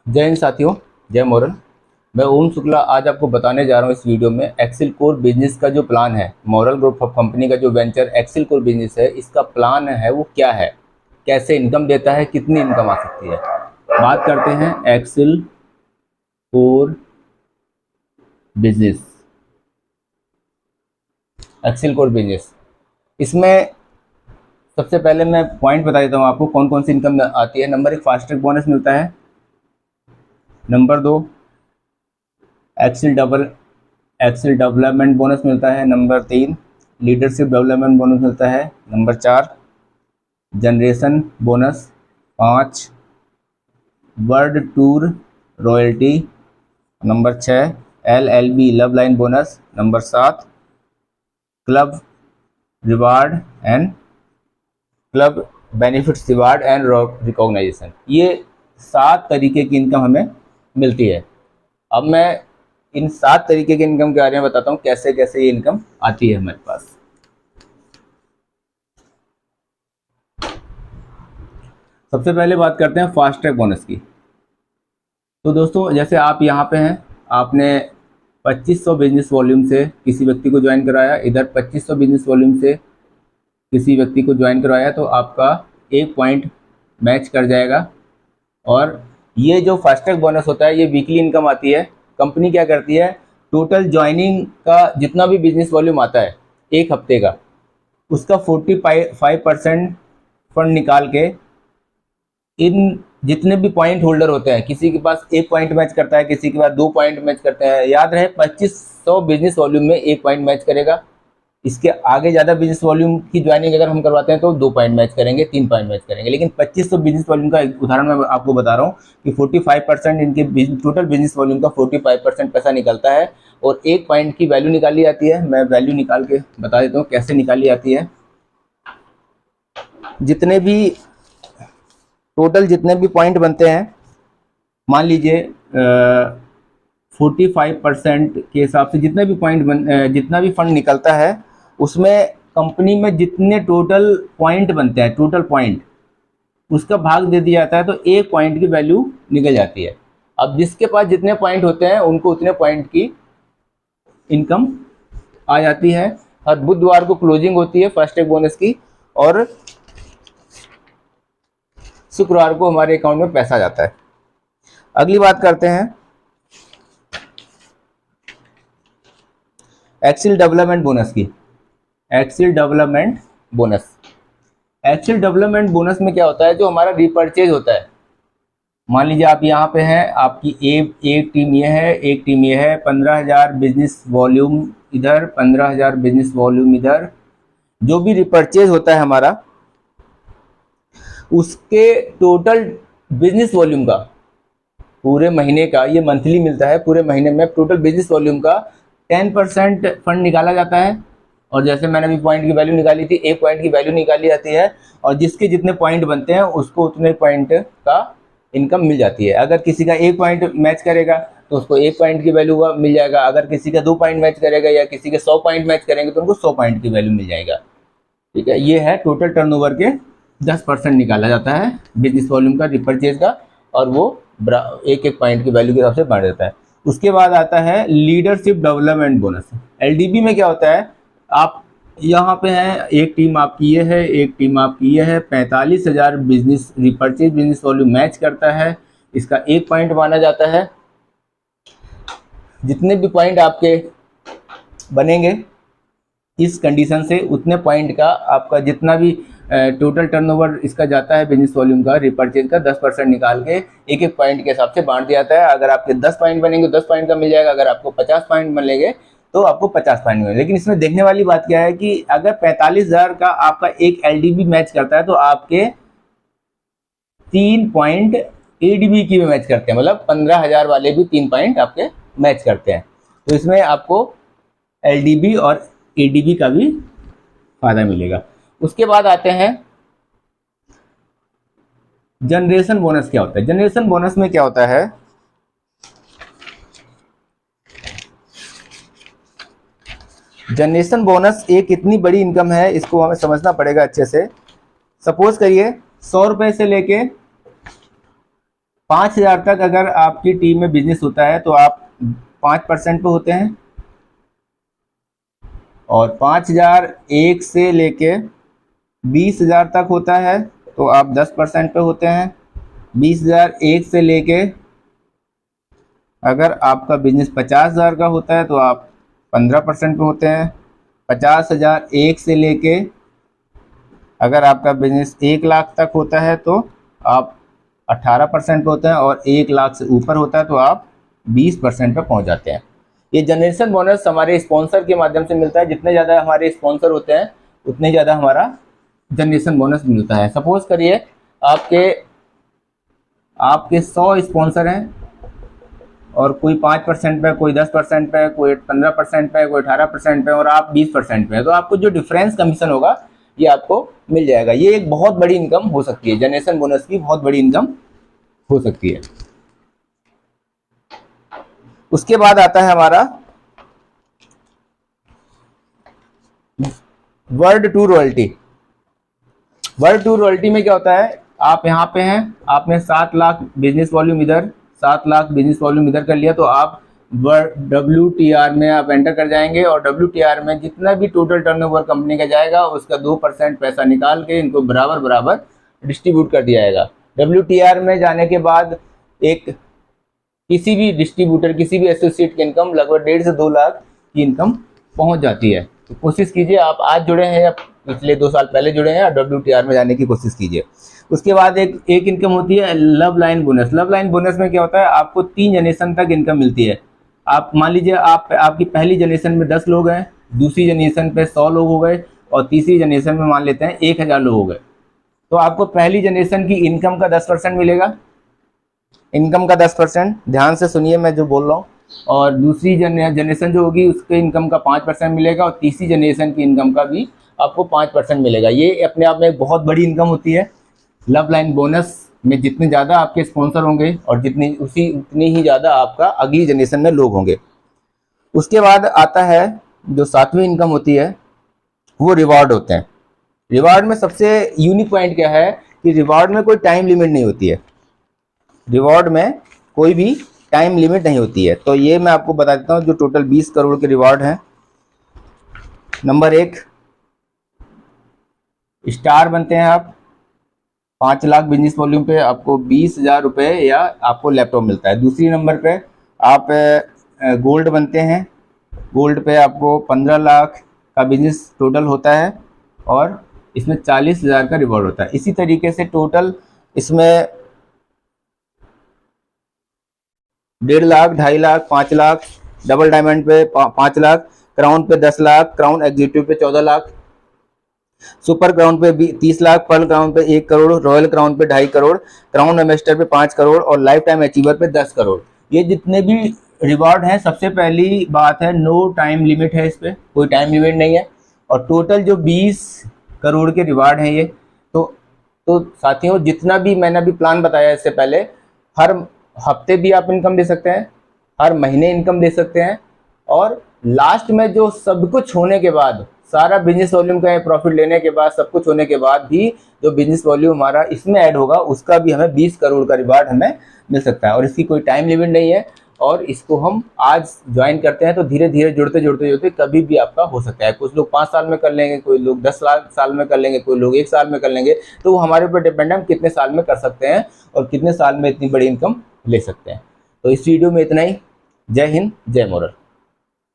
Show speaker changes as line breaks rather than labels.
जय हिंद साथियों, जय मोरन। मैं ओम शुक्ला आज आपको बताने जा रहा हूँ इस वीडियो में एक्सेल कोर बिजनेस का जो प्लान है। मॉरल ग्रुप ऑफ कंपनी का जो वेंचर एक्सेल कोर बिजनेस है, इसका प्लान है वो क्या है, कैसे इनकम देता है, कितनी इनकम आ सकती है। बात करते हैं Excel core business. Excel core business इसमें सबसे पहले मैं पॉइंट बता देता हूँ आपको कौन कौन सी इनकम आती है। नंबर 1, फास्ट ट्रैक बोनस मिलता है। नंबर 2, एक्सेल डेवलपमेंट बोनस मिलता है। नंबर 3, लीडरशिप डेवलपमेंट बोनस मिलता है। Number 4, generation bonus. 5, world tour royalty. Number 6, LLB love line bonus. Number 7, club reward and club benefits reward and recognisation. ये 7 तरीके की income हमें मिलती है। अब मैं इन 7 तरीके की इनकम के बारे में बताता हूँ कैसे कैसे ये इनकम आती है हमारे पास। सबसे पहले बात करते हैं फास्ट ट्रैक बोनस की। तो दोस्तों, जैसे आप यहाँ पे हैं, आपने 2500 बिजनेस वॉल्यूम से किसी व्यक्ति को ज्वाइन कराया, इधर 2500 बिजनेस वॉल्यूम से किसी व्यक्ति को ज्वाइन करवाया, तो आपका एक पॉइंट मैच कर जाएगा। और ये जो फास्ट ट्रैक बोनस होता है, ये वीकली इनकम आती है। कंपनी क्या करती है, टोटल ज्वाइनिंग का जितना भी बिजनेस वॉल्यूम आता है एक हफ्ते का, उसका 45% फंड निकाल के इन जितने भी पॉइंट होल्डर होते हैं, किसी के पास एक पॉइंट मैच करता है, किसी के पास 2 पॉइंट मैच करते हैं। याद रहे, 2500 बिजनेस वॉल्यूम में एक पॉइंट मैच करेगा। इसके आगे ज़्यादा बिजनेस वॉल्यूम की ज्वाइनिंग अगर हम करवाते हैं तो 2 पॉइंट मैच करेंगे, 3 पॉइंट मैच करेंगे। लेकिन 2500 बिजनेस वॉल्यूम का एक उदाहरण मैं आपको बता रहा हूँ कि 45% इनके टोटल बिजनेस वॉल्यूम का 45% पैसा निकलता है और एक पॉइंट की वैल्यू निकाली जाती है। मैं वैल्यू निकाल के बता देता हूँ कैसे निकाली जाती है। जितने भी पॉइंट बनते हैं, मान लीजिए 45% के हिसाब से जितना भी फंड निकलता है, उसमें कंपनी में जितने टोटल पॉइंट बनते हैं, टोटल पॉइंट उसका भाग दे दिया जाता है, तो एक पॉइंट की वैल्यू निकल जाती है। अब जिसके पास जितने पॉइंट होते हैं उनको उतने पॉइंट की इनकम आ जाती है। हर बुधवार को क्लोजिंग होती है फर्स्ट ट्रैक बोनस की, और शुक्रवार को हमारे अकाउंट में पैसा जाता है। अगली बात करते हैं एक्सेल डेवलपमेंट बोनस की। Excel development bonus Excel development bonus में क्या होता है, जो हमारा रिपर्चेज होता है। मान लीजिए आप यहाँ पे हैं, आपकी एक टीम ये है, एक टीम ये है। 15,000 बिजनेस वॉल्यूम इधर, 15,000 बिजनेस वॉल्यूम इधर। जो भी रिपर्चेज होता है हमारा, उसके टोटल बिजनेस वॉल्यूम का, पूरे महीने का, ये मंथली मिलता है, पूरे महीने में टोटल बिजनेस वॉल्यूम का 10% फंड निकाला जाता है। और जैसे मैंने अभी पॉइंट की वैल्यू निकाली थी, एक पॉइंट की वैल्यू निकाली जाती है, और जिसके जितने पॉइंट बनते हैं उसको उतने पॉइंट का इनकम मिल जाती है। अगर किसी का एक पॉइंट मैच करेगा तो उसको एक पॉइंट की वैल्यू मिल जाएगा। अगर किसी का 2 पॉइंट मैच करेगा या किसी के 100 पॉइंट मैच करेंगे तो उनको 100 पॉइंट की वैल्यू मिल जाएगा। ठीक है, ये है टोटल टर्नओवर के 10% निकाला जाता है बिजनेस वॉल्यूम का, रिपर्चेज का, और वो एक एक पॉइंट की वैल्यू के हिसाब से बांट देता है। उसके बाद आता है लीडरशिप डेवलपमेंट बोनस। एलडीबी में क्या होता है, आप यहाँ पे हैं, एक टीम आपकी ये है, एक टीम आपकी ये है। 45,000 business repurchase business volume match करता है, इसका एक पॉइंट माना जाता है। जितने भी पॉइंट आपके बनेंगे इस कंडीशन से, उतने पॉइंट का आपका जितना भी टोटल टर्नओवर इसका जाता है बिजनेस वॉल्यूम का, रिपर्चेज का 10% निकाल के एक एक पॉइंट के हिसाब से बांट दिया जाता है। अगर आपके 10 पॉइंट बनेंगे 10 पॉइंट का मिल जाएगा, अगर आपको 50 पॉइंट बनेंगे तो आपको 50 पॉइंट मिलेंगे। लेकिन इसमें देखने वाली बात क्या है कि अगर 45,000 का आपका एक एलडीबी मैच करता है तो आपके 3 पॉइंट एडीबी की भी मैच करते हैं, मतलब 15,000 वाले भी 3 पॉइंट आपके मैच करते हैं। तो इसमें आपको एलडीबी और एडीबी का भी फायदा मिलेगा। उसके बाद आते हैं जनरेशन बोनस। क्या होता है जनरेशन बोनस में, क्या होता है, जनरेशन बोनस एक इतनी बड़ी इनकम है, इसको हमें समझना पड़ेगा अच्छे से। सपोज करिए 100 रुपए से लेके 5,000 तक अगर आपकी टीम में बिजनेस होता है तो आप 5% पे होते हैं, और 5,001 से लेके 20,000 तक होता है तो आप 10% पे होते हैं। 20,001 से लेके अगर आपका बिजनेस 50,000 का होता है तो आप 15% पे होते हैं। 50,001 से लेके अगर आपका बिजनेस 1 लाख तक होता है तो आप 18% पे होते हैं, और 1 लाख से ऊपर होता है तो आप 20% पे पहुंच जाते हैं। ये जनरेशन बोनस हमारे स्पॉन्सर के माध्यम से मिलता है। जितने ज़्यादा हमारे स्पॉन्सर होते हैं उतने ज़्यादा हमारा जनरेशन बोनस मिलता है। सपोज करिए आपके 100 स्पॉन्सर हैं, और कोई 5% पे, कोई 10% पे, कोई 15% पे, कोई 18% पे, और आप 20% पे हैं, तो आपको जो डिफरेंस कमीशन होगा ये आपको मिल जाएगा। ये एक बहुत बड़ी इनकम हो सकती है, जनरेशन बोनस की बहुत बड़ी इनकम हो सकती है। उसके बाद आता है हमारा world tour royalty. World tour royalty में क्या होता है, आप यहाँ पे हैं, आपने 7 लाख बिजनेस वॉल्यूम इधर, 7 लाख बिजनेस वॉल्यूम इधर कर लिया, तो आप WTR में आप एंटर कर जाएंगे, और WTR में जितना भी टोटल टर्नओवर कंपनी का जाएगा उसका 2% पैसा निकाल के इनको बराबर बराबर डिस्ट्रीब्यूट कर दिया जाएगा। WTR में जाने के बाद एक किसी भी डिस्ट्रीब्यूटर, किसी भी एसोसिएट की इनकम लगभग 1.5 से 2 लाख की इनकम पहुंच जाती है। तो कोशिश कीजिए, आप आज जुड़े हैं या पिछले 2 साल पहले जुड़े हैं, WTR में जाने की कोशिश कीजिए। उसके बाद एक इनकम होती है love line bonus. Love line bonus में क्या होता है, आपको 3 जनरेशन तक इनकम मिलती है। आप मान लीजिए आपकी पहली जनरेशन में 10 लोग हैं, दूसरी जनरेशन पे 100 लोग हो गए, और तीसरी जनरेशन में मान लेते हैं 1000 लोग हो गए, तो आपको पहली जनरेशन की इनकम का 10% मिलेगा। इनकम का 10%, ध्यान से सुनिए मैं जो बोल रहा हूँ। और दूसरी जनरेशन जो होगी उसके इनकम का 5% मिलेगा, और तीसरी जनरेशन की इनकम का भी आपको 5% मिलेगा। ये अपने आप में एक बहुत बड़ी इनकम होती है। लव लाइन बोनस में जितने ज़्यादा आपके स्पॉन्सर होंगे और उतनी ही ज़्यादा आपका अगली जनरेशन में लोग होंगे। उसके बाद आता है जो 7वीं इनकम होती है, वो रिवॉर्ड होते हैं। रिवॉर्ड में सबसे यूनिक पॉइंट क्या है कि रिवॉर्ड में कोई टाइम लिमिट नहीं होती है। रिवॉर्ड में कोई भी टाइम लिमिट नहीं होती है। तो ये मैं आपको बता देता हूँ, जो टोटल 20 करोड़ के रिवॉर्ड हैं। नंबर 1, स्टार बनते हैं आप। 5 लाख बिजनेस वॉल्यूम पे आपको 20,000 रुपये या आपको लैपटॉप मिलता है। दूसरी नंबर पे आप गोल्ड बनते हैं। गोल्ड पे आपको 15 लाख का बिजनेस टोटल होता है, और इसमें 40,000 का रिवॉर्ड होता है। इसी तरीके से टोटल इसमें 1.5 लाख, 2.5 लाख, 5 लाख, डबल डायमंड पे 5 लाख, क्राउन पे 10 लाख, क्राउन एग्जीक्यूटिव पे 14 लाख, सुपर क्राउन पे 30 लाख, पर्ल क्राउन पे 1 करोड़, रॉयल क्राउन पे 2.5 करोड़, क्राउन एम्बेसडर पे 5 करोड़, और लाइफ टाइम अचीवर पे 10 करोड़। ये जितने भी रिवॉर्ड हैं, सबसे पहली बात है नो टाइम लिमिट है, इस पर कोई टाइम लिमिट नहीं है। और टोटल जो 20 करोड़ के रिवॉर्ड हैं ये, तो साथियों, जितना भी मैंने अभी प्लान बताया इससे पहले, हर हफ्ते भी आप इनकम दे सकते हैं, हर महीने इनकम दे सकते हैं, और लास्ट में जो सब कुछ होने के बाद, सारा बिजनेस वॉल्यूम का प्रॉफिट लेने के बाद, सब कुछ होने के बाद भी जो बिजनेस वॉल्यूम हमारा इसमें ऐड होगा उसका भी हमें 20 करोड़ का रिवार्ड हमें मिल सकता है। और इसकी कोई टाइम लिमिट नहीं है, और इसको हम आज ज्वाइन करते हैं तो धीरे धीरे जुड़ते कभी भी आपका हो सकता है। कुछ लोग 5 साल में कर लेंगे, कोई लोग 10 साल में कर लेंगे, कोई लोग 1 साल में कर लेंगे। तो वो हमारे ऊपर डिपेंड है हम कितने साल में कर सकते हैं और कितने साल में इतनी बड़ी इनकम ले सकते हैं। तो इस वीडियो में इतना ही। जय हिंद, जय मोरल।